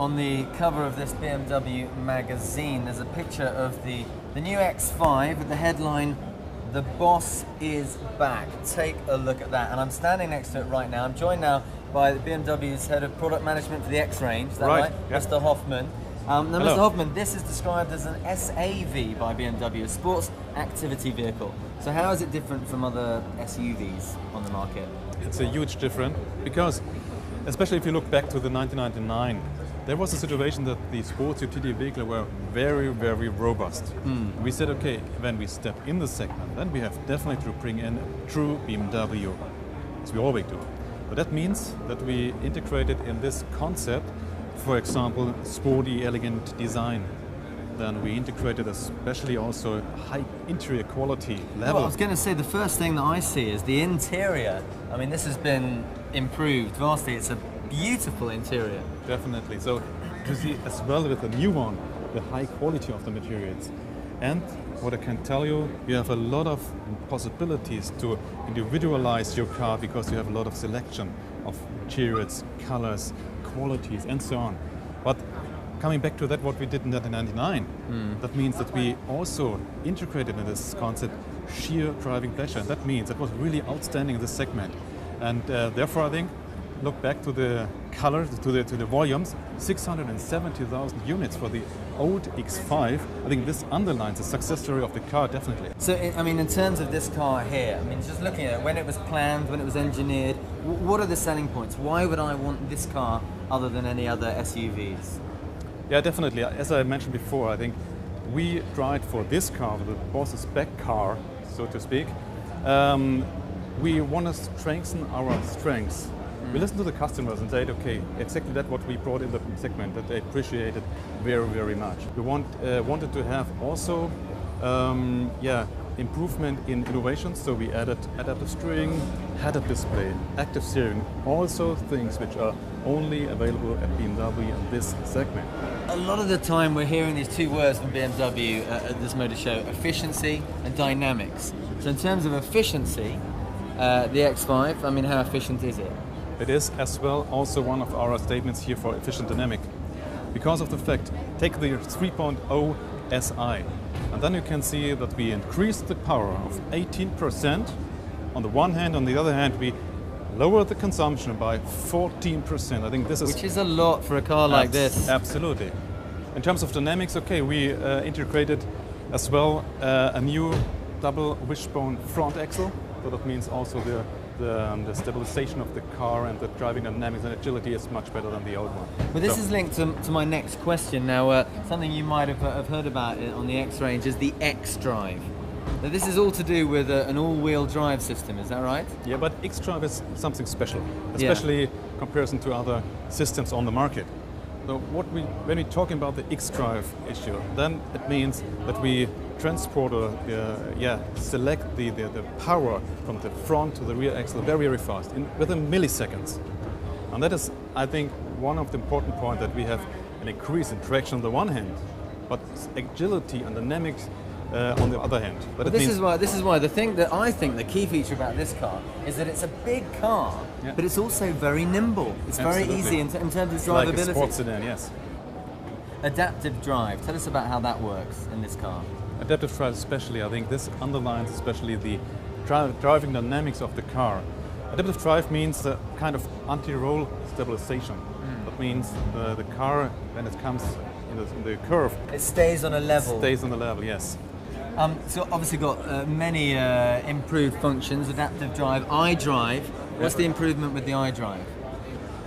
on the cover of this BMW magazine, there's a picture of the new X5 with the headline, "The Boss is Back." Take a look at that. And I'm standing next to it right now. I'm joined now by BMW's head of product management for the X range. Is that right? Yep. Mr. Hoffmann. Now, Mr. Hoffmann, this is described as an SAV by BMW, a sports activity vehicle. So how is it different from other SUVs on the market? It's a huge difference because, especially if you look back to the 1999, there was a situation that the sports utility vehicles were very, very robust. We said, okay, when we step in the segment, then we have definitely to bring in a true BMW, as we always do. But that means that we integrated in this concept, for example, sporty, elegant design. Then we integrated especially also high interior quality level. Well, I was going to say, the first thing that I see is the interior. I mean, this has been improved vastly. It's a beautiful interior. Definitely. So you see as well with the new one, the high quality of the materials. And what I can tell you, you have a lot of possibilities to individualize your car because you have a lot of selection of materials, colors, qualities, and so on. But coming back to that, what we did in 1999, that means that we also integrated in this concept sheer driving pleasure. And that means that was really outstanding in this segment. And therefore, I think, look back to the colors, to the volumes, 670,000 units for the old X5. I think this underlines the success story of the car, definitely. So, I mean, in terms of this car here, I mean, just looking at it, when it was planned, when it was engineered, what are the selling points? Why would I want this car other than any other SUVs? Yeah, definitely. As I mentioned before, I think we tried for this car, the boss's back car, so to speak. We want to strengthen our strengths. We listened to the customers and said, okay, exactly that's what we brought in the segment, that they appreciated very, very much. We wanted to have also improvement in innovations, so we added adaptive steering, head-up display, active steering, also things which are only available at BMW in this segment. A lot of the time we're hearing these two words from BMW at this motor show, efficiency and dynamics. So in terms of efficiency, the X5, I mean, how efficient is it? It is as well also one of our statements here for efficient dynamic. Because of the fact, take the 3.0 SI, and then you can see that we increased the power of 18% on the one hand, on the other hand we lowered the consumption by 14%. I think this is... Which is a lot for a car like this. Absolutely. In terms of dynamics, okay, we integrated as well a new double wishbone front axle, so that means also the stabilization of the car and the driving dynamics and agility is much better than the old one. But this is linked to my next question. Now, something you might have heard about on the X range is the xDrive. Now, this is all to do with an all-wheel drive system, is that right? Yeah, but xDrive is something special, especially in comparison to other systems on the market. So when we're talking about the xDrive issue, then it means that we transport select the power from the front to the rear axle very, very fast, within milliseconds. And that is, I think, one of the important points, that we have an increase in traction on the one hand, but agility and dynamics on the other hand. But this is why the thing that I think the key feature about this car is that it's a big car, but it's also very nimble. It's very easy in terms of drivability. Like a sports sedan, yes. Adaptive drive. Tell us about how that works in this car. Adaptive drive especially, I think this underlines especially the driving dynamics of the car. Adaptive drive means the kind of anti-roll stabilization. That means the car, when it comes in the curve, it stays on a level. Stays on the level, yes. So obviously got many improved functions, adaptive drive, iDrive. What's the improvement with the iDrive?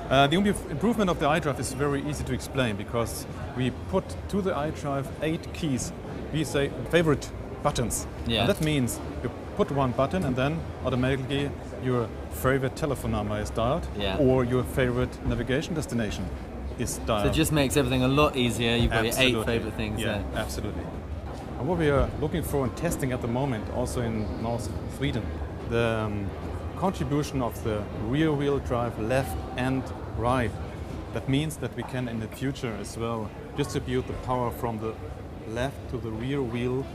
The only improvement of the iDrive is very easy to explain, because we put to the iDrive 8 keys, we say favorite buttons. Yeah. And that means you put one button and then automatically your favorite telephone number is dialed, or your favorite navigation destination is dialed. So it just makes everything a lot easier. You've got your 8 favorite things there. Absolutely. And what we are looking for and testing at the moment, also in North Sweden, the contribution of the rear wheel drive left and right. That means that we can in the future as well distribute the power from the left to the rear wheel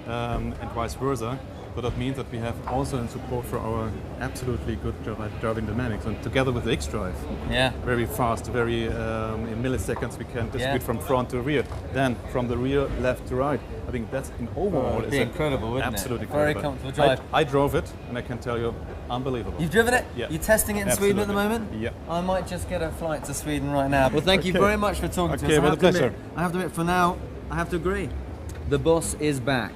and vice versa. So that means that we have also in support for our absolutely good driving dynamics, and together with the xDrive, Yeah. very fast, very in milliseconds we can distribute from front to rear, then from the rear left to right. I think that's in overall It'd be incredible, wouldn't absolutely it? Very incredible. comfortable drive. I drove it, and I can tell you, unbelievable. You've driven it? Yeah. You're testing it in Sweden at the Absolutely. moment? Yeah. I might just get a flight to Sweden right now. Well, thank you Okay. very much for talking to us. Okay, I with have a to admit- pleasure. I have to admit, for now, I have to agree. The boss is back.